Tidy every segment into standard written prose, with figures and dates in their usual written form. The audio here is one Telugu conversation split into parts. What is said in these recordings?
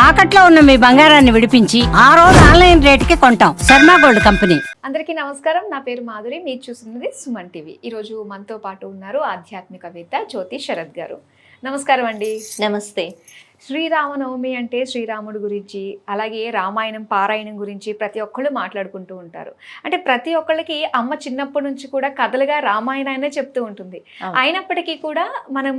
తాకట్లో ఉన్న మీ బంగారాన్ని విడిపించి ఆ రోజు ఆన్లైన్ రేటుకి కొంటాం. Sharma gold company. అందరికీ నమస్కారం. నా పేరు మాధురి. మీరు చూస్తున్నది సుమన్ టీవీ. ఈరోజు మనతో పాటు ఉన్నారు ఆధ్యాత్మికవేత్త జ్యోతి శరత్ గారు. నమస్కారం అండి. నమస్తే. శ్రీరామనవమి అంటే శ్రీరాముడు గురించి, అలాగే రామాయణం పారాయణం గురించి ప్రతి ఒక్కళ్ళు మాట్లాడుకుంటూ ఉంటారు. అంటే ప్రతి ఒక్కళ్ళకి అమ్మ చిన్నప్పటి నుంచి కూడా కథలుగా రామాయణాన్నే చెప్తూ ఉంటుంది. అయినప్పటికీ కూడా మనం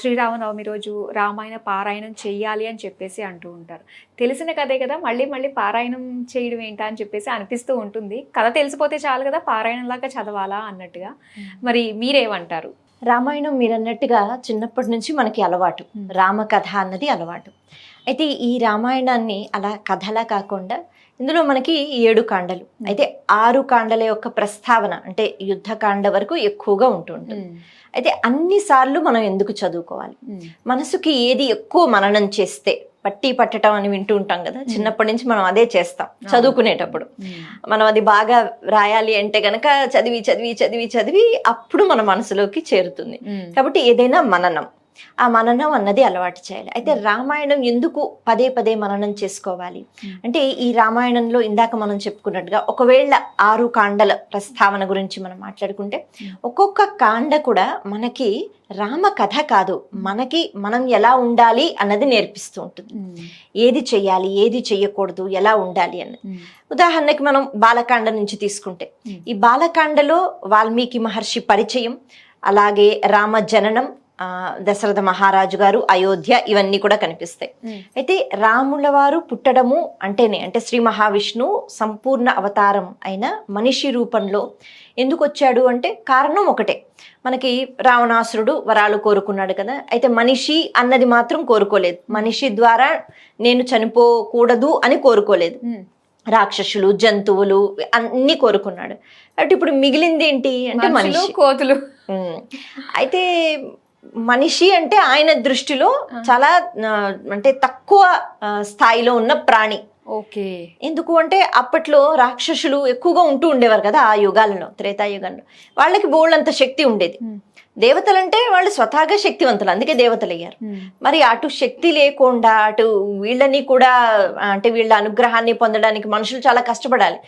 శ్రీరామనవమి రోజు రామాయణ పారాయణం చెయ్యాలి అని చెప్పేసి అంటూ ఉంటారు. తెలిసిన కథే కదా, మళ్ళీ మళ్ళీ పారాయణం చేయడం ఏంటా అని చెప్పేసి అనిపిస్తూ ఉంటుంది. కథ తెలిసిపోతే చాలు కదా, పారాయణంలాగా చదవాలా అన్నట్టుగా. మరి మీరేమంటారు? రామాయణం మీరన్నట్టుగా చిన్నప్పటి నుంచి మనకి అలవాటు, రామకథ అన్నది అలవాటు. అయితే ఈ రామాయణాన్ని అలా కథలా కాకుండా ఇందులో మనకి 7 కాండలు, అయితే 6 కాండల యొక్క ప్రస్తావన అంటే యుద్ధకాండ వరకు ఎక్కువగా ఉంటుంది. అయితే అన్నిసార్లు మనం ఎందుకు చదువుకోవాలి? మనసుకి ఏది ఎక్కువ మననం చేస్తే, పట్టి పట్టడం అని వింటూ ఉంటాం కదా, చిన్నప్పటి నుంచి మనం అదే చేస్తాం. చదువుకునేటప్పుడు మనం అది బాగా రాయాలి అంటే గనక చదివి చదివి చదివి చదివి అప్పుడు మన మనసులోకి చేరుతుంది. కాబట్టి ఏదైనా మననం, ఆ మననం అన్నది అలవాటు చేయాలి. అయితే రామాయణం ఎందుకు పదే పదే మననం చేసుకోవాలి అంటే, ఈ రామాయణంలో ఇందాక మనం చెప్పుకున్నట్టుగా ఒకవేళ 6 కాండల ప్రస్తావన గురించి మనం మాట్లాడుకుంటే, ఒక్కొక్క కాండ కూడా మనకి రామ కథ కాదు, మనకి మనం ఎలా ఉండాలి అన్నది నేర్పిస్తూ ఉంటుంది. ఏది చెయ్యాలి, ఏది చెయ్యకూడదు, ఎలా ఉండాలి అన్నది. ఉదాహరణకి మనం బాలకాండ నుంచి తీసుకుంటే, ఈ బాలకాండలో వాల్మీకి మహర్షి పరిచయం, అలాగే రామ జననం, దశరథ మహారాజు గారు, అయోధ్య, ఇవన్నీ కూడా కనిపిస్తాయి. అయితే రాముల వారు పుట్టడము అంటేనే, అంటే శ్రీ మహావిష్ణువు సంపూర్ణ అవతారం అయిన మనిషి రూపంలో ఎందుకు వచ్చాడు అంటే కారణం ఒకటే. మనకి రావణాసురుడు వరాలు కోరుకున్నాడు కదా, అయితే మనిషి అన్నది మాత్రం కోరుకోలేదు. మనిషి ద్వారా నేను చనిపోకూడదు అని కోరుకోలేదు. రాక్షసులు, జంతువులు అన్ని కోరుకున్నాడు. అంటే ఇప్పుడు మిగిలింది ఏంటి అంటే మనిషి, కోతులు. అయితే మనిషి అంటే ఆయన దృష్టిలో చాలా అంటే తక్కువ స్థాయిలో ఉన్న ప్రాణి. ఓకే. ఎందుకు అంటే అప్పట్లో రాక్షసులు ఎక్కువగా ఉంటూ ఉండేవారు కదా ఆ యుగాలలో, త్రేతాయుగంలో. వాళ్ళకి బోళ్ళంత శక్తి ఉండేది. దేవతలంటే వాళ్ళు స్వతహాగా శక్తివంతులు, అందుకే దేవతలు అయ్యారు. మరి అటు శక్తి లేకుండా అటు వీళ్ళని కూడా, అంటే వీళ్ళ అనుగ్రహాన్ని పొందడానికి మనుషులు చాలా కష్టపడాలి,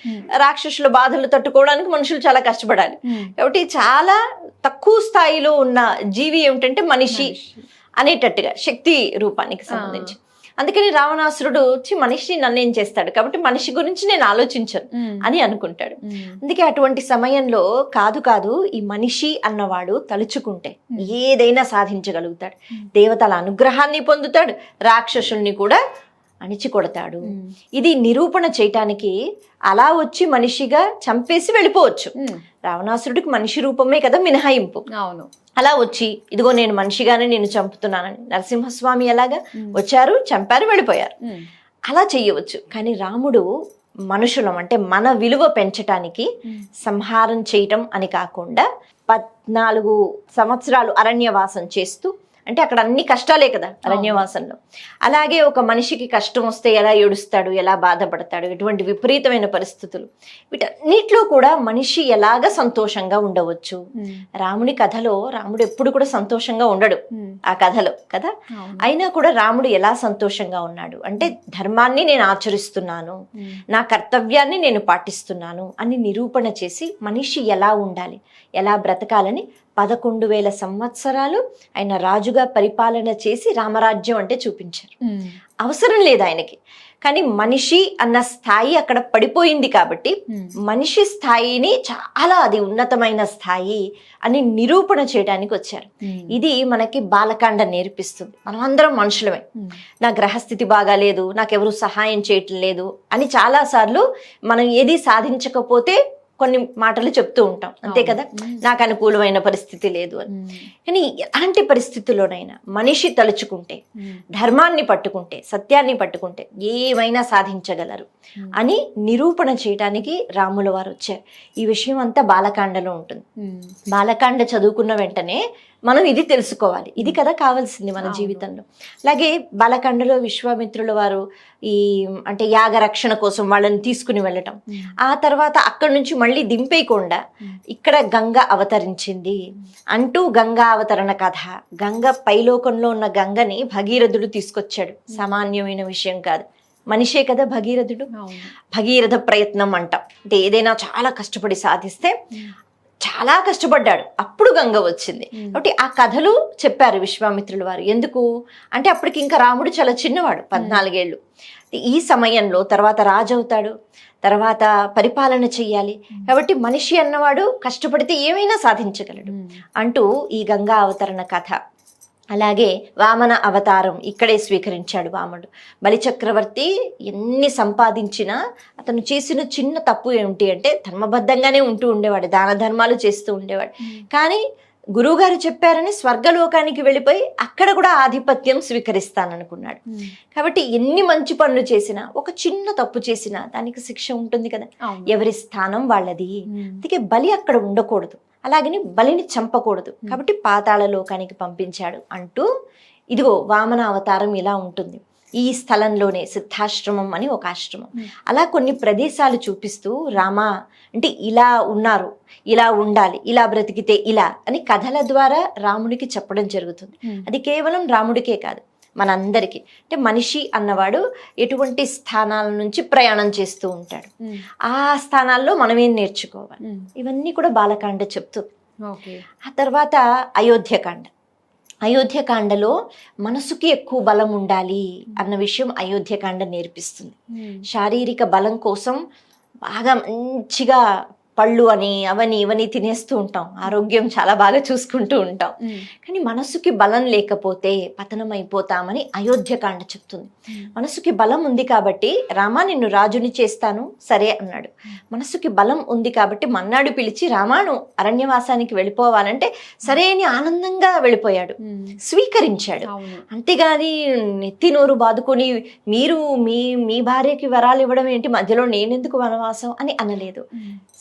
రాక్షసుల బాధలు తట్టుకోవడానికి మనుషులు చాలా కష్టపడాలి. కాబట్టి చాలా తక్కువ స్థాయిలో ఉన్న జీవి ఏమిటంటే మనిషి అనేటట్టుగా శక్తి రూపానికి సంబంధించి. అందుకని రావణాసురుడు వచ్చి మనిషి నన్ను ఏం చేస్తాడు, కాబట్టి మనిషి గురించి నేను ఆలోచించను అని అనుకుంటాడు. అందుకే అటువంటి సమయంలో కాదు ఈ మనిషి అన్నవాడు తలుచుకుంటే ఏదైనా సాధించగలుగుతాడు, దేవతల అనుగ్రహాన్ని పొందుతాడు, రాక్షసుల్ని కూడా అణిచికొడతాడు. ఇది నిరూపణ చేయటానికి అలా వచ్చి మనిషిగా చంపేసి వెళ్ళిపోవచ్చు. రావణాసురుడికి మనిషి రూపమే కదా మినహాయింపు. అవును. అలా వచ్చి ఇదిగో నేను మనిషిగానే నేను చంపుతున్నానని నరసింహస్వామి ఎలాగా వచ్చారు, చంపారు, వెళ్ళిపోయారు. అలా చెయ్యవచ్చు. కానీ రాముడు మనుషులం అంటే మన విలువ పెంచటానికి సంహారం చేయటం అని కాకుండా 14 సంవత్సరాలు అరణ్యవాసం చేస్తూ, అంటే అక్కడ అన్ని కష్టాలే కదా అరణ్యవాసంలో. అలాగే ఒక మనిషికి కష్టం వస్తే ఎలా ఏడుస్తాడు, ఎలా బాధపడతాడు, ఎటువంటి విపరీతమైన పరిస్థితులు, వీటన్నిటిలో కూడా మనిషి ఎలాగ సంతోషంగా ఉండవచ్చు. రాముడి కథలో రాముడు ఎప్పుడు కూడా సంతోషంగా ఉండడు ఆ కథలో కదా. అయినా కూడా రాముడు ఎలా సంతోషంగా ఉన్నాడు అంటే, ధర్మాన్ని నేను ఆచరిస్తున్నాను, నా కర్తవ్యాన్ని నేను పాటిస్తున్నాను అని నిరూపణ చేసి మనిషి ఎలా ఉండాలి, ఎలా బ్రతకాలని 11,000 సంవత్సరాలు ఆయన రాజుగా పరిపాలన చేసి రామరాజ్యం అంటే చూపించారు. అవసరం లేదు ఆయనకి, కానీ మనిషి అన్న స్థాయి అక్కడ పడిపోయింది కాబట్టి మనిషి స్థాయిని చాలా అది ఉన్నతమైన స్థాయి అని నిరూపణ చేయడానికి వచ్చారు. ఇది మనకి బాలకాండ నేర్పిస్తుంది. మనం అందరం మనుషులమే, నా గ్రహస్థితి బాగాలేదు, నాకెవరు సహాయం చేయటం లేదు అని చాలా సార్లు మనం ఏది సాధించకపోతే కొన్ని మాటలు చెప్తూ ఉంటాం, అంతే కదా, నాకు అనుకూలమైన పరిస్థితి లేదు అని. కానీ ఎలాంటి పరిస్థితుల్లోనైనా మనిషి తలుచుకుంటే, ధర్మాన్ని పట్టుకుంటే, సత్యాన్ని పట్టుకుంటే ఏమైనా సాధించగలరు అని నిరూపణ చేయడానికి రాముల వారు వచ్చారు. ఈ విషయం అంతా బాలకాండలో ఉంటుంది. బాలకాండ చదువుకున్న వెంటనే మనం ఇది తెలుసుకోవాలి, ఇది కదా కావాల్సింది మన జీవితంలో. అలాగే బాలకాండలో విశ్వామిత్రుల వారు ఈ అంటే యాగ రక్షణ కోసం వాళ్ళని తీసుకుని వెళ్ళటం, ఆ తర్వాత అక్కడి నుంచి మళ్ళీ దింపేయకుండా ఇక్కడ గంగ అవతరించింది అంటూ గంగా అవతరణ కథ. గంగ పైలోకంలో ఉన్న గంగని భగీరథుడు తీసుకొచ్చాడు, సామాన్యమైన విషయం కాదు. మనిషే కదా భగీరథుడు. భగీరథ ప్రయత్నం అంటాం, అంటే ఏదైనా చాలా కష్టపడి సాధిస్తే చాలా కష్టపడ్డాడు, అప్పుడు గంగ వచ్చింది. కాబట్టి ఆ కథలు చెప్పారు విశ్వామిత్రుల వారు. ఎందుకు అంటే అప్పటికి ఇంకా రాముడు చాలా చిన్నవాడు, 14 ఏళ్ళు. ఈ సమయంలో తర్వాత రాజు అవుతాడు, తర్వాత పరిపాలన చెయ్యాలి. కాబట్టి మనిషి అన్నవాడు కష్టపడితే ఏమైనా సాధించగలడు అంటూ ఈ గంగా అవతరణ కథ. అలాగే వామన అవతారం ఇక్కడే స్వీకరించాడు వామనుడు. బలిచక్రవర్తి ఎన్ని సంపాదించినా అతను చేసిన చిన్న తప్పు ఏమిటి అంటే ధర్మబద్ధంగానే ఉంటూ ఉండేవాడు, దాన ధర్మాలు చేస్తూ ఉండేవాడు. కానీ గురువుగారు చెప్పారని స్వర్గలోకానికి వెళ్ళిపోయి అక్కడ కూడా ఆధిపత్యం స్వీకరిస్తాననుకున్నాడు. కాబట్టి ఎన్ని మంచి పనులు చేసినా ఒక చిన్న తప్పు చేసినా దానికి శిక్ష ఉంటుంది కదా, ఎవరి స్థానం వాళ్ళది. అందుకే బలి అక్కడ ఉండకూడదు, అలాగని బలిని చంపకూడదు. కాబట్టి పాతాళ లోకానికి పంపించాడు అంటూ ఇదిగో వామన అవతారం ఇలా ఉంటుంది. ఈ స్థలంలోనే సిద్ధాశ్రమం అని ఒక ఆశ్రమం, అలా కొన్ని ప్రదేశాలు చూపిస్తూ రామ అంటే ఇలా ఉన్నారు, ఇలా ఉండాలి, ఇలా బ్రతికితే ఇలా అని కథల ద్వారా రాముడికి చెప్పడం జరుగుతుంది. అది కేవలం రాముడికే కాదు, మనందరికీ. అంటే మనిషి అన్నవాడు ఎటువంటి స్థానాల నుంచి ప్రయాణం చేస్తూ ఉంటాడు, ఆ స్థానాల్లో మనం ఏం నేర్చుకోవాలి, ఇవన్నీ కూడా బాలకాండ చెప్తుంది. ఆ తర్వాత అయోధ్యకాండ. అయోధ్యకాండలో మనసుకి ఎక్కువ బలం ఉండాలి అన్న విషయం అయోధ్యకాండ నేర్పిస్తుంది. శారీరక బలం కోసం బాగా మంచిగా పళ్ళు అని అవని ఇవని తినేస్తూ ఉంటాం, ఆరోగ్యం చాలా బాగా చూసుకుంటూ ఉంటాం. కానీ మనసుకి బలం లేకపోతే పతనం అయిపోతామని అయోధ్యకాండ చెప్తుంది. మనసుకి బలం ఉంది కాబట్టి రామా నిన్ను రాజుని చేస్తాను సరే అన్నాడు. మనసుకి బలం ఉంది కాబట్టి మన్నాడు పిలిచి రామాను అరణ్యవాసానికి వెళ్ళిపోవాలంటే సరే అని ఆనందంగా వెళ్ళిపోయాడు, స్వీకరించాడు. అంతేగాని నెత్తి నోరు బాదుకొని మీరు మీ భార్యకి వరాలు ఇవ్వడం ఏంటి, మధ్యలో నేనెందుకు వనవాసం అని అనలేదు.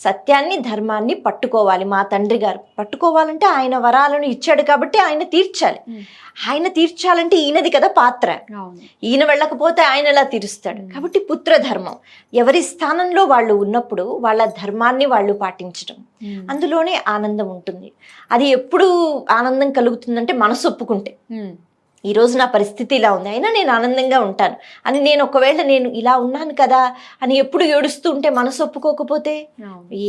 సత్యాన్ని ధర్మాన్ని పట్టుకోవాలి. మా తండ్రి గారు పట్టుకోవాలంటే ఆయన వరాలను ఇచ్చాడు కాబట్టి ఆయన తీర్చాలి. ఆయన తీర్చాలంటే ఈయనది కదా పాత్ర, ఈయన వెళ్ళకపోతే ఆయన ఎలా తీరుస్తాడు. కాబట్టి పుత్రధర్మం, ఎవరి స్థానంలో వాళ్ళు ఉన్నప్పుడు వాళ్ళ ధర్మాన్ని వాళ్ళు పాటించడం, అందులోనే ఆనందం ఉంటుంది. అది ఎప్పుడు ఆనందం కలుగుతుందంటే మనసు ఒప్పుకుంటే, ఈరోజు నా పరిస్థితి ఇలా ఉంది అయినా నేను ఆనందంగా ఉంటాను అని, నేను ఒకవేళ నేను ఇలా ఉన్నాను కదా అని ఎప్పుడు ఏడుస్తూ ఉంటే మనసు ఒప్పుకోకపోతే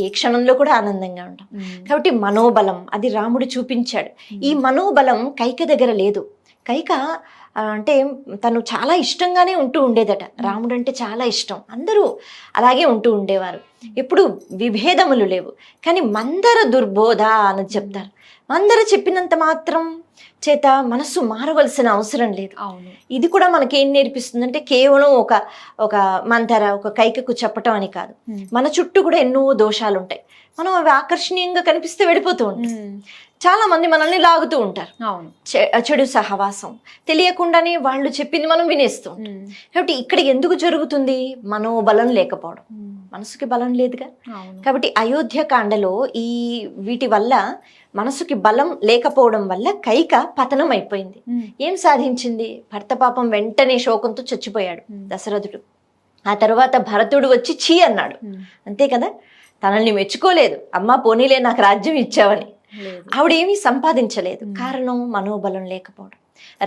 ఏ క్షణంలో కూడా ఆనందంగా ఉంటాం. కాబట్టి మనోబలం అది రాముడు చూపించాడు. ఈ మనోబలం కైక దగ్గర లేదు. కైక అంటే తను చాలా ఇష్టంగానే ఉంటూ ఉండేదట, రాముడు అంటే చాలా ఇష్టం, అందరూ అలాగే ఉంటూ ఉండేవారు, ఎప్పుడు విభేదములు లేవు. కానీ మందర దుర్బోధ అని చెప్తారు. మందర చెప్పినంత మాత్రం చేత మనసు మారవలసిన అవసరం లేదు. ఇది కూడా మనకేం నేర్పిస్తుంది అంటే కేవలం ఒక మంతర ఒక కైకకు చెప్పటం అని కాదు, మన చుట్టూ కూడా ఎన్నో దోషాలు ఉంటాయి. మనం అవి ఆకర్షణీయంగా కనిపిస్తే వెళ్ళిపోతూ ఉంటాం. చాలా మంది మనల్ని లాగుతూ ఉంటారు, చెడు సహవాసం, తెలియకుండానే వాళ్ళు చెప్పింది మనం వినేస్తూ ఉంటాం. కాబట్టి ఇక్కడ ఎందుకు జరుగుతుంది, మనోబలం లేకపోవడం, మనసుకి బలం లేదుగా. కాబట్టి అయోధ్యకాండలో ఈ వీటి వల్ల మనసుకి బలం లేకపోవడం వల్ల కైక పతనం అయిపోయింది. ఏం సాధించింది, భర్త పాపం వెంటనే శోకంతో చచ్చిపోయాడు దశరథుడు. ఆ తర్వాత భరతుడు వచ్చి చీ అన్నాడు, అంతే కదా, తనని మెచ్చుకోలేదు, అమ్మా పోనీలే నాకు రాజ్యం ఇచ్చావని. ఆవిడేమీ సంపాదించలేదు, కారణం మనోబలం లేకపోవడం.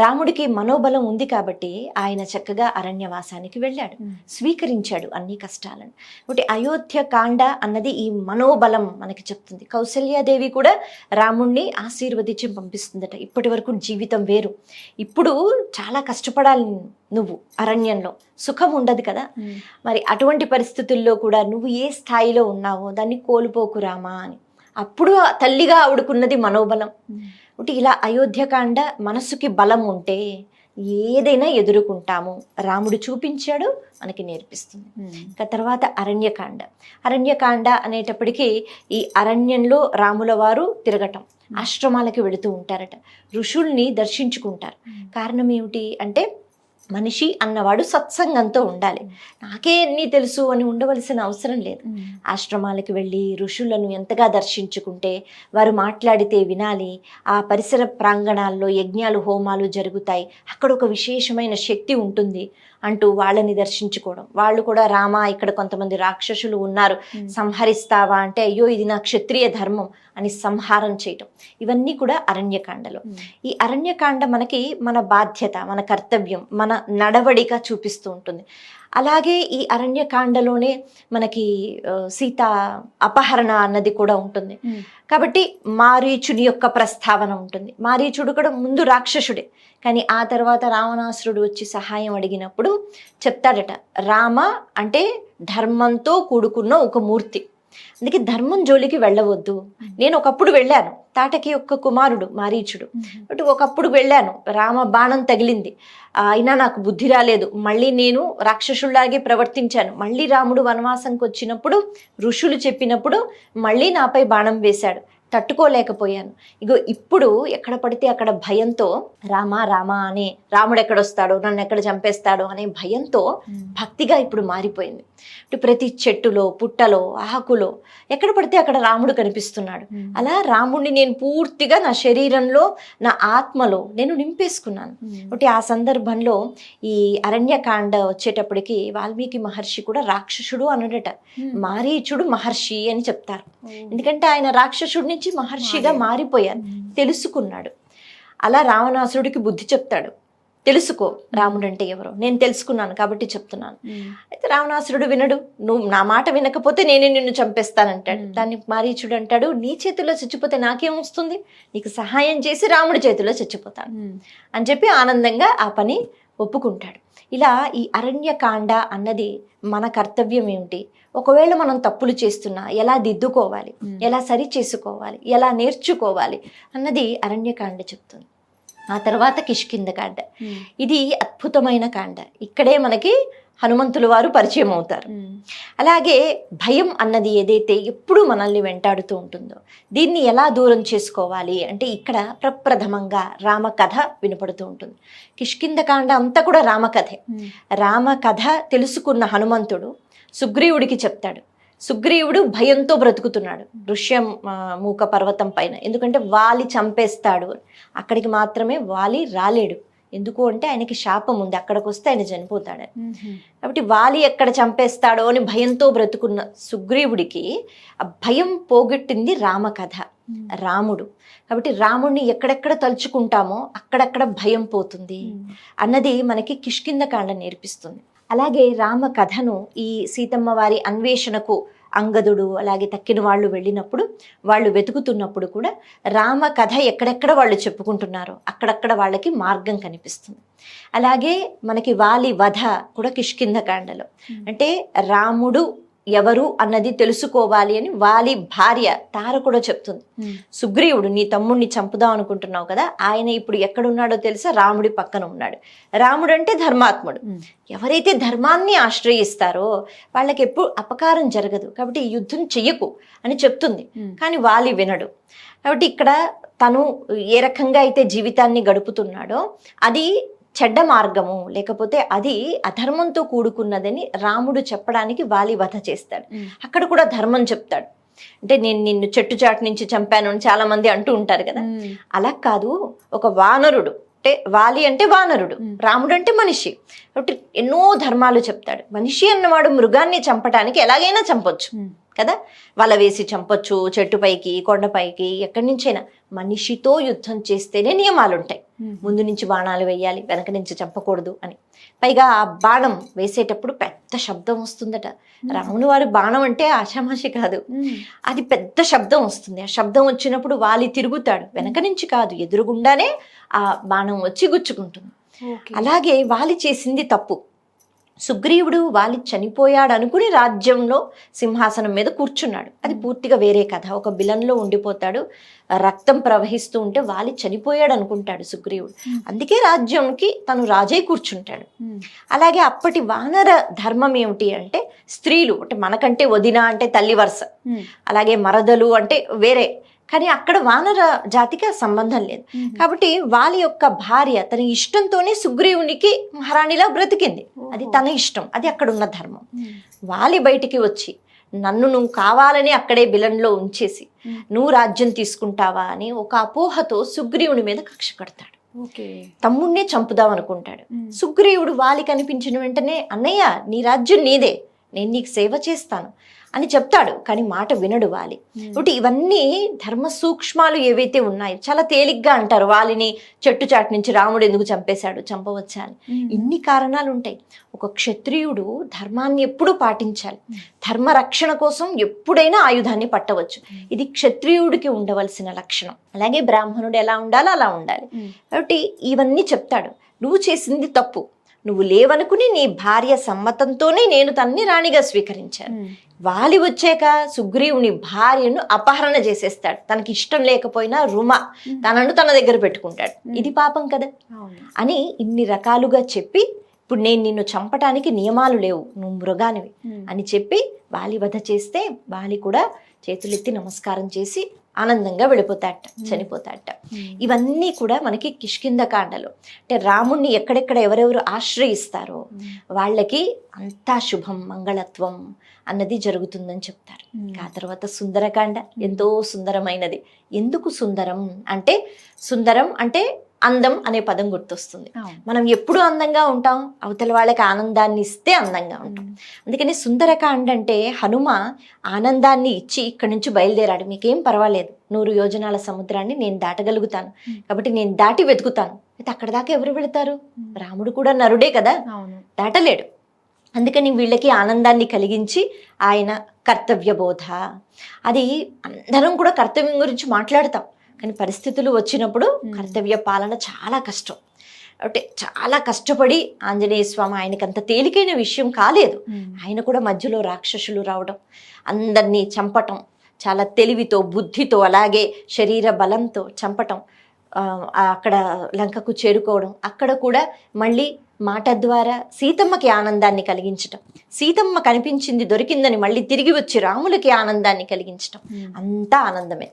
రాముడికి మనోబలం ఉంది కాబట్టి ఆయన చక్కగా అరణ్యవాసానికి వెళ్ళాడు, స్వీకరించాడు అన్ని కష్టాలను. కాబట్టి అయోధ్యకాండ అన్నది ఈ మనోబలం మనకి చెప్తుంది. కౌసల్యాదేవి కూడా రాముణ్ణి ఆశీర్వదించి పంపిస్తుందట. ఇప్పటి వరకు జీవితం వేరు, ఇప్పుడు చాలా కష్టపడాలి నువ్వు, అరణ్యంలో సుఖం ఉండదు కదా. మరి అటువంటి పరిస్థితుల్లో కూడా నువ్వు ఏ స్థాయిలో ఉన్నావో దాన్ని కోల్పోకు రామా అని. అప్పుడు తల్లిగా ఆవిడకున్నది మనోబలం. అంటే ఇలా అయోధ్యకాండ మనసుకి బలం ఉంటే ఏదైనా ఎదుర్కొంటాము, రాముడు చూపించాడు, మనకి నేర్పిస్తుంది. ఇంకా తర్వాత అరణ్యకాండ అనేటప్పటికీ ఈ అరణ్యంలో రాముల వారు తిరగటం, ఆశ్రమాలకి వెళుతూ ఉంటారట, ఋషుల్ని దర్శించుకుంటారు. కారణం ఏమిటి అంటే మనిషి అన్నవాడు సత్సంగంతో ఉండాలి. నాకే అన్నీ తెలుసు అని ఉండవలసిన అవసరం లేదు. ఆశ్రమాలకు వెళ్ళి ఋషులను ఎంతగా దర్శించుకుంటే, వారు మాట్లాడితే వినాలి. ఆ పరిసర ప్రాంగణాల్లో యజ్ఞాలు హోమాలు జరుగుతాయి, అక్కడ ఒక విశేషమైన శక్తి ఉంటుంది అంటూ వాళ్ళని దర్శించుకోవడం. వాళ్ళు కూడా రామ ఇక్కడ కొంతమంది రాక్షసులు ఉన్నారు, సంహరిస్తావా అంటే అయ్యో ఇది నా క్షత్రియ ధర్మం అని సంహారం చేయటం. ఇవన్నీ కూడా అరణ్యకాండలో. ఈ అరణ్యకాండ మనకి మన బాధ్యత, మన కర్తవ్యం, మన నడవడిక చూపిస్తూ ఉంటుంది. అలాగే ఈ అరణ్యకాండలోనే మనకి సీత అపహరణ అన్నది కూడా ఉంటుంది. కాబట్టి మారీచుడి యొక్క ప్రస్తావన ఉంటుంది. మారీచుడు కూడా ముందు రాక్షసుడే, కానీ ఆ తర్వాత రావణాసురుడు వచ్చి సహాయం అడిగినప్పుడు చెప్తాడట, రామ అంటే ధర్మంతో కూడుకున్న ఒక మూర్తి, అందుకే ధర్మం జోలికి వెళ్ళవద్దు. నేను ఒకప్పుడు వెళ్ళాను, తాటకి యొక్క కుమారుడు మారీచుడు, బట్ ఒకప్పుడు వెళ్ళాను, రామ బాణం తగిలింది, అయినా నాకు బుద్ధి రాలేదు, మళ్ళీ నేను రాక్షసుల్లాగే ప్రవర్తించాను. మళ్ళీ రాముడు వనవాసంకి వచ్చినప్పుడు ఋషులు చెప్పినప్పుడు మళ్ళీ నాపై బాణం వేశాడు, తట్టుకోలేకపోయాను. ఇగో ఇప్పుడు ఎక్కడ పడితే అక్కడ భయంతో రామ రామ అని, రాముడు ఎక్కడొస్తాడో, నన్ను ఎక్కడ చంపేస్తాడో అనే భయంతో భక్తిగా ఇప్పుడు మారిపోయింది. ప్రతి చెట్టులో, పుట్టలో, ఆకులో ఎక్కడ పడితే అక్కడ రాముడు కనిపిస్తున్నాడు. అలా రాముడిని నేను పూర్తిగా నా శరీరంలో, నా ఆత్మలో నేను నింపేసుకున్నాను. ఒకటి ఆ సందర్భంలో ఈ అరణ్యకాండ వచ్చేటప్పటికి వాల్మీకి మహర్షి కూడా రాక్షసుడు అనడట, మారీచుడు మహర్షి అని చెప్తారు. ఎందుకంటే ఆయన రాక్షసుడి నుంచి మహర్షిగా మారిపోయారు, తెలుసుకున్నాడు. అలా రావణాసురుడికి బుద్ధి చెప్తాడు, తెలుసుకో రాముడు అంటే ఎవరో, నేను తెలుసుకున్నాను కాబట్టి చెప్తున్నాను. అయితే రావణాసురుడు వినడు, నువ్వు నా మాట వినకపోతే నేనే నిన్ను చంపేస్తానంటాడు. దాన్ని మారీచుడు అంటాడు, నీ చేతిలో చచ్చిపోతే నాకేం వస్తుంది, నీకు సహాయం చేసి రాముడి చేతిలో చచ్చిపోతాను అని చెప్పి ఆనందంగా ఆ పని ఒప్పుకుంటాడు. ఇలా ఈ అరణ్యకాండ అన్నది మన కర్తవ్యం ఏమిటి, ఒకవేళ మనం తప్పులు చేస్తున్నా ఎలా దిద్దుకోవాలి, ఎలా సరి చేసుకోవాలి, ఎలా నేర్చుకోవాలి అన్నది అరణ్యకాండ చెప్తుంది. ఆ తర్వాత కిష్కింధకాండ, ఇది అద్భుతమైన కాండ. ఇక్కడే మనకి హనుమంతుల వారు పరిచయం అవుతారు. అలాగే భయం అన్నది ఏదైతే ఎప్పుడూ మనల్ని వెంటాడుతూ ఉంటుందో, దీన్ని ఎలా దూరం చేసుకోవాలి అంటే ఇక్కడ ప్రప్రథమంగా రామకథ వినపడుతూ ఉంటుంది. కిష్కింధకాండ అంతా కూడా రామకథే. రామకథ తెలుసుకున్న హనుమంతుడు సుగ్రీవుడికి చెప్తాడు. సుగ్రీవుడు భయంతో బ్రతుకుతున్నాడు ఋష్యమూక పర్వతం పైన, ఎందుకంటే వాలి చంపేస్తాడు. అక్కడికి మాత్రమే వాలి రాలేడు, ఎందుకు అంటే ఆయనకి శాపం ఉంది, అక్కడికి వస్తే ఆయన చనిపోతాడని. కాబట్టి వాలి ఎక్కడ చంపేస్తాడో అని భయంతో బ్రతుకున్న సుగ్రీవుడికి ఆ భయం పోగొట్టింది రామకథ, రాముడు. కాబట్టి రాముడిని ఎక్కడెక్కడ తలుచుకుంటామో అక్కడక్కడ భయం పోతుంది అన్నది మనకి కిష్కింధకాండ నేర్పిస్తుంది. అలాగే రామ కథను ఈ సీతమ్మ వారి అన్వేషణకు అంగదుడు అలాగే తక్కిన వాళ్ళు వెళ్ళినప్పుడు, వాళ్ళు వెతుకుతున్నప్పుడు కూడా రామ కథ ఎక్కడెక్కడ వాళ్ళు చెప్పుకుంటున్నారో అక్కడక్కడ వాళ్ళకి మార్గం కనిపిస్తుంది. అలాగే మనకి వాలి వధ కూడా కిష్కింధకాండలో, అంటే రాముడు ఎవరు అన్నది తెలుసుకోవాలి అని వాలి భార్య తార కూడా చెప్తుంది. సుగ్రీవుడు నీ తమ్ముడిని చంపుదాం అనుకుంటున్నావు కదా, ఆయన ఇప్పుడు ఎక్కడున్నాడో తెలుసా, రాముడి పక్కన ఉన్నాడు. రాముడు అంటే ధర్మాత్ముడు, ఎవరైతే ధర్మాన్ని ఆశ్రయిస్తారో వాళ్ళకి ఎప్పుడు అపకారం జరగదు, కాబట్టి యుద్ధం చెయ్యకు అని చెప్తుంది. కానీ వాలి వినడు. కాబట్టి ఇక్కడ తను ఏ రకంగా అయితే జీవితాన్ని గడుపుతున్నాడో అది చెడ్డ మార్గము, లేకపోతే అది అధర్మంతో కూడుకున్నదని రాముడు చెప్పడానికి వాలి వధ చేస్తాడు. అక్కడ కూడా ధర్మం చెప్తాడు. అంటే నేను నిన్ను చెట్టు చాటు నుంచి చంపాను అని చాలా మంది అంటూ ఉంటారు కదా, అలా కాదు. ఒక వానరుడు అంటే వాలి అంటే వానరుడు, రాముడు అంటే మనిషి, కాబట్టి ఎన్నో ధర్మాలు చెప్తాడు. మనిషి అన్నవాడు మృగాన్ని చంపడానికి ఎలాగైనా చంపొచ్చు కదా, వల వేసి చంపొచ్చు, చెట్టుపైకి కొండపైకి ఎక్కడి నుంచైనా. మనిషితో యుద్ధం చేస్తేనే నియమాలు ఉంటాయి, ముందు నుంచి బాణాలు వేయాలి, వెనక నుంచి చంపకూడదు అని. పైగా ఆ బాణం వేసేటప్పుడు పెద్ద శబ్దం వస్తుందట. రాముని వారి బాణం అంటే ఆషామాషి కాదు, అది పెద్ద శబ్దం వస్తుంది. ఆ శబ్దం వచ్చినప్పుడు వాలి తిరుగుతాడు, వెనక నుంచి కాదు, ఎదురుగుండానే ఆ బాణం వచ్చి గుచ్చుకుంటుంది. అలాగే వాలి చేసింది తప్పు. సుగ్రీవుడు వాలి చనిపోయాడు అనుకుని రాజ్యంలో సింహాసనం మీద కూర్చున్నాడు, అది పూర్తిగా వేరే కథ. ఒక బిలంలో ఉండిపోతాడు, రక్తం ప్రవహిస్తూ ఉంటే వాలి చనిపోయాడు అనుకుంటాడు సుగ్రీవుడు, అందుకే రాజ్యంకి తను రాజై కూర్చుంటాడు. అలాగే అప్పటి వానర ధర్మం ఏమిటి అంటే స్త్రీలు అంటే మనకంటే వదిన అంటే తల్లి వరుస, అలాగే మరదలు అంటే వేరే, కానీ అక్కడ వానర జాతికి ఆ సంబంధం లేదు. కాబట్టి వాలి యొక్క భార్య తన ఇష్టంతోనే సుగ్రీవునికి మహారాణిలా బ్రతికింది. అది తన ఇష్టం, అది అక్కడ ఉన్న ధర్మం. వాలి బయటికి వచ్చి నన్ను నువ్వు కావాలని అక్కడే బిలంలో ఉంచేసి నువ్వు రాజ్యం తీసుకుంటావా అని ఒక అపోహతో సుగ్రీవుని మీద కక్ష కడతాడు. తమ్ముడినే చంపుదాం అనుకుంటాడు. సుగ్రీవుడు వాలి కనిపించిన వెంటనే అన్నయ్య నీ రాజ్యం నీదే, నేను నీకు సేవ చేస్తాను అని చెప్తాడు. కానీ మాట వినడు వాలి. కాబట్టి ఇవన్నీ ధర్మ సూక్ష్మాలు ఏవైతే ఉన్నాయో చాలా తేలిగ్గా అంటారు. వాలిని చెట్టు చాటు నుంచి రాముడు ఎందుకు చంపేశాడు, చంపవచ్చా అని. ఇన్ని కారణాలు ఉంటాయి. ఒక క్షత్రియుడు ధర్మాన్ని ఎప్పుడూ పాటించాలి. ధర్మ రక్షణ కోసం ఎప్పుడైనా ఆయుధాన్ని పట్టవచ్చు. ఇది క్షత్రియుడికి ఉండవలసిన లక్షణం. అలాగే బ్రాహ్మణుడు ఎలా ఉండాలో అలా ఉండాలి. కాబట్టి ఇవన్నీ చెప్తాడు. నువ్వు చేసింది తప్పు, నువ్వు లేవనుకుని నీ భార్య సమ్మతంతోనే నేను తన్ని రాణిగా స్వీకరించాను. వాలి వచ్చాక సుగ్రీవుని భార్యను అపహరణ చేసేస్తాడు. తనకి ఇష్టం లేకపోయినా రుమ తనను తన దగ్గర పెట్టుకుంటాడు. ఇది పాపం కదా అని ఇన్ని రకాలుగా చెప్పి, ఇప్పుడు నేను నిన్ను చంపటానికి నియమాలు లేవు, నువ్వు మృగానివి అని చెప్పి వాలి వధ చేస్తే వాలి కూడా చేతులెత్తి నమస్కారం చేసి ఆనందంగా వెళ్ళిపోతాడట, చనిపోతాడట. ఇవన్నీ కూడా మనకి కిష్కింధకాండలో. అంటే రాముణ్ణి ఎక్కడెక్కడ ఎవరెవరు ఆశ్రయిస్తారో వాళ్ళకి అంతా శుభం మంగళత్వం అన్నది జరుగుతుందని చెప్తారు. ఆ తర్వాత సుందరకాండ ఎంతో సుందరమైనది. ఎందుకు సుందరం అంటే, సుందరం అంటే అందం అనే పదం గుర్తొస్తుంది. మనం ఎప్పుడు అందంగా ఉంటాం, అవతల వాళ్ళకి ఆనందాన్ని ఇస్తే అందంగా ఉంటాం. అందుకని సుందరకాండ అంటే హనుమ ఆనందాన్ని ఇచ్చి ఇక్కడి నుంచి బయలుదేరాడు. మీకేం పర్వాలేదు, 100 యోజనాల సముద్రాన్ని నేను దాటగలుగుతాను, కాబట్టి నేను దాటి వెతుకుతాను. అయితే అక్కడ దాకా ఎవరు వెళతారు? రాముడు కూడా నరుడే కదా, దాటలేడు. అందుకని వీళ్ళకి ఆనందాన్ని కలిగించి ఆయన కర్తవ్య బోధ, అది అందరం కూడా కర్తవ్యం గురించి మాట్లాడతాం. కానీ పరిస్థితులు వచ్చినప్పుడు కర్తవ్య పాలన చాలా కష్టం. అంటే చాలా కష్టపడి ఆంజనేయ స్వామి, ఆయనకు అంత తేలికైన విషయం కాలేదు. ఆయన కూడా మధ్యలో రాక్షసులు రావడం, అందరినీ చంపటం, చాలా తెలివితో బుద్ధితో అలాగే శరీర బలంతో చంపటం, అక్కడ లంకకు చేరుకోవడం, అక్కడ కూడా మళ్ళీ మాట ద్వారా సీతమ్మకి ఆనందాన్ని కలిగించటం, సీతమ్మ కనిపించింది దొరికిందని మళ్ళీ తిరిగి వచ్చి రాములకి ఆనందాన్ని కలిగించటం, అంతా ఆనందమే.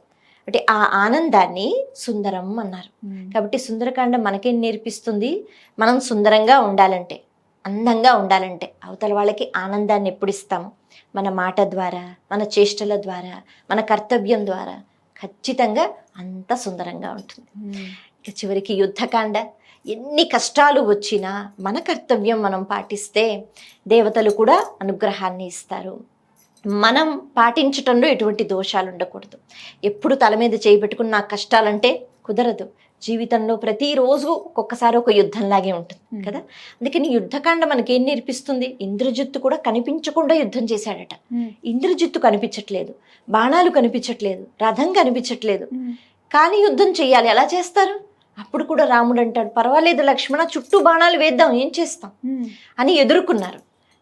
అంటే ఆ ఆనందాన్ని సుందరం అన్నారు. కాబట్టి సుందరకాండ మనకేం నేర్పిస్తుంది? మనం సుందరంగా ఉండాలంటే, అందంగా ఉండాలంటే అవతల వాళ్ళకి ఆనందాన్ని ఎప్పుడు ఇస్తాము? మన మాట ద్వారా, మన చేష్టల ద్వారా, మన కర్తవ్యం ద్వారా ఖచ్చితంగా అంత సుందరంగా ఉంటుంది. ఇక చివరికి యుద్ధకాండ. ఎన్ని కష్టాలు వచ్చినా మన కర్తవ్యం మనం పాటిస్తే దేవతలు కూడా అనుగ్రహాన్ని ఇస్తారు. మనం పాటించటంలో ఎటువంటి దోషాలు ఉండకూడదు. ఎప్పుడు తల మీద చేయబెట్టుకుని నాకు కష్టాలంటే కుదరదు. జీవితంలో ప్రతిరోజు ఒక్కొక్కసారి ఒక యుద్ధంలాగే ఉంటుంది కదా. అందుకని యుద్ధకాండ మనకేం నేర్పిస్తుంది? ఇంద్రజిత్తు కూడా కనిపించకుండా యుద్ధం చేశాడట. ఇంద్రజిత్తు కనిపించట్లేదు, బాణాలు కనిపించట్లేదు, రథం కనిపించట్లేదు, కానీ యుద్ధం చెయ్యాలి. ఎలా చేస్తారు? అప్పుడు కూడా రాముడు అంటాడు, పర్వాలేదు లక్ష్మణ, చుట్టూ బాణాలు వేద్దాం, ఏం చేస్తాం అని ఎదుర్కొన్నారు.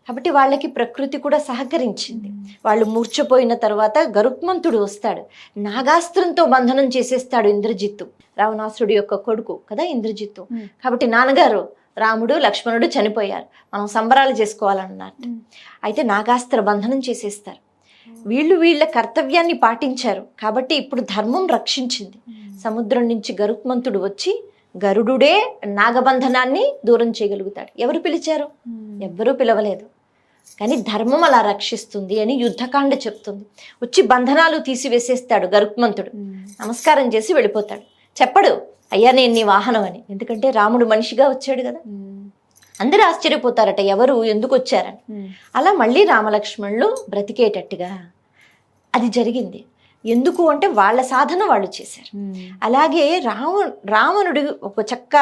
కాబట్టి వాళ్ళకి ప్రకృతి కూడా సహకరించింది. వాళ్ళు మూర్ఛపోయిన తర్వాత గరుత్మంతుడు వస్తాడు, నాగాస్త్రంతో బంధనం చేసేస్తాడు ఇంద్రజిత్తు. రావణాసురుడి యొక్క కొడుకు కదా ఇంద్రజిత్తు. కాబట్టి నాన్నగారు రాముడు లక్ష్మణుడు చనిపోయారు, మనం సంబరాలు చేసుకోవాలన్నారు. అయితే నాగాస్త్ర బంధనం చేసేస్తారు. వీళ్ళ కర్తవ్యాన్ని పాటించారు కాబట్టి ఇప్పుడు ధర్మం రక్షించింది. సముద్రం నుంచి గరుత్మంతుడు వచ్చి గరుడుడే నాగబంధనాన్ని దూరం చేయగలుగుతాడు. ఎవరు పిలిచారు? ఎవ్వరూ పిలవలేదు. కానీ ధర్మం అలా రక్షిస్తుంది అని యుద్ధకాండ చెప్తుంది. వచ్చి బంధనాలు తీసివేసేస్తాడు గరుత్మంతుడు. నమస్కారం చేసి వెళ్ళిపోతాడు. చెప్పడు అయ్యా నేను నీ వాహనం అని, ఎందుకంటే రాముడు మనిషిగా వచ్చాడు కదా. అందరూ ఆశ్చర్యపోతారట ఎవరు ఎందుకు వచ్చారని. అలా మళ్ళీ రామలక్ష్మణులు బ్రతికేటట్టుగా అది జరిగింది. ఎందుకు అంటే వాళ్ళ సాధన వాళ్ళు చేశారు. అలాగే రావణుడు ఒక చక్క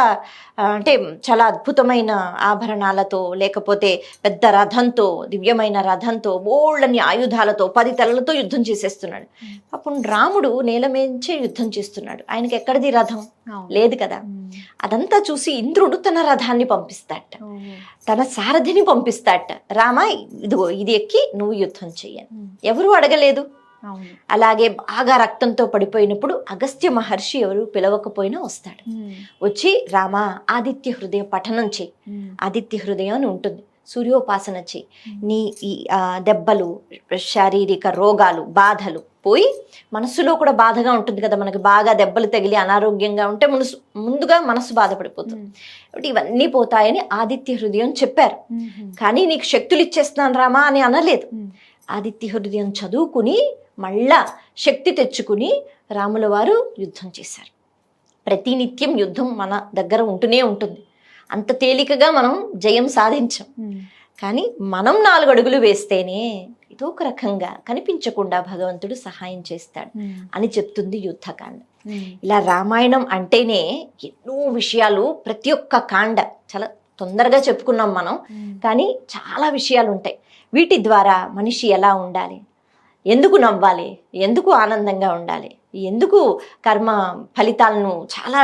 అంటే చాలా అద్భుతమైన ఆభరణాలతో, లేకపోతే పెద్ద రథంతో, దివ్యమైన రథంతో, బోళ్ళని ఆయుధాలతో, 10 తలలతో యుద్ధం చేసేస్తున్నాడు. అప్పుడు రాముడు నేల మేంచే యుద్ధం చేస్తున్నాడు. ఆయనకి ఎక్కడిది రథం? లేదు కదా. అదంతా చూసి ఇంద్రుడు తన రథాన్ని పంపిస్తాడట, తన సారథిని పంపిస్తాడట. రామ ఇదిగో ఇది ఎక్కి నువ్వు యుద్ధం చెయ్యని. ఎవరు అడగలేదు. అలాగే బాగా రక్తంతో పడిపోయినప్పుడు అగస్త్య మహర్షి ఎవరు పిలవకపోయినా వస్తాడు. వచ్చి రామ ఆదిత్య హృదయ పఠనం చేయి. ఆదిత్య హృదయం అని ఉంటుంది, సూర్యోపాసన చెయ్యి. నీ ఈ దెబ్బలు, శారీరక రోగాలు, బాధలు పోయి, మనసులో కూడా బాధగా ఉంటుంది కదా, మనకి బాగా దెబ్బలు తగిలి అనారోగ్యంగా ఉంటే ముందుగా మనసు బాధపడిపోతుంది. కాబట్టి ఇవన్నీ పోతాయని ఆదిత్య హృదయం చెప్పారు. కానీ నీకు శక్తులు ఇచ్చేస్తున్నాను రామా అని అనలేదు. ఆదిత్య హృదయం చదువుకుని మళ్ళా శక్తి తెచ్చుకుని రాముల వారు యుద్ధం చేశారు. ప్రతినిత్యం యుద్ధం మన దగ్గర ఉంటూనే ఉంటుంది. అంత తేలికగా మనం జయం సాధించాం. కానీ మనం 4 అడుగులు వేస్తేనే ఏదో ఒక రకంగా కనిపించకుండా భగవంతుడు సహాయం చేస్తాడు అని చెప్తుంది యుద్ధకాండ. ఇలా రామాయణం అంటేనే ఎన్నో విషయాలు, ప్రతి ఒక్క కాండ చాలా తొందరగా చెప్పుకున్నాం మనం, కానీ చాలా విషయాలు ఉంటాయి. వీటి ద్వారా మనిషి ఎలా ఉండాలి, ఎందుకు నవ్వాలి, ఎందుకు ఆనందంగా ఉండాలి, ఎందుకు కర్మ ఫలితాలను చాలా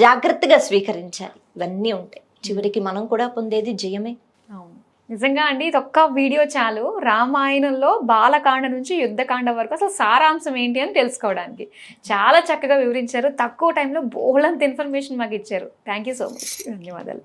జాగ్రత్తగా స్వీకరించాలి, ఇవన్నీ ఉంటాయి. చివరికి మనం కూడా పొందేది జయమే. అవును, నిజంగా అండి, ఇది ఒక్క వీడియో చాలు రామాయణంలో బాలకాండ నుంచి యుద్ధకాండ వరకు అసలు సారాంశం ఏంటి అని తెలుసుకోవడానికి. చాలా చక్కగా వివరించారు. తక్కువ టైంలో బోల్డంత ఇన్ఫర్మేషన్ మాకు ఇచ్చారు. Thank you so much. ధన్యవాదాలు.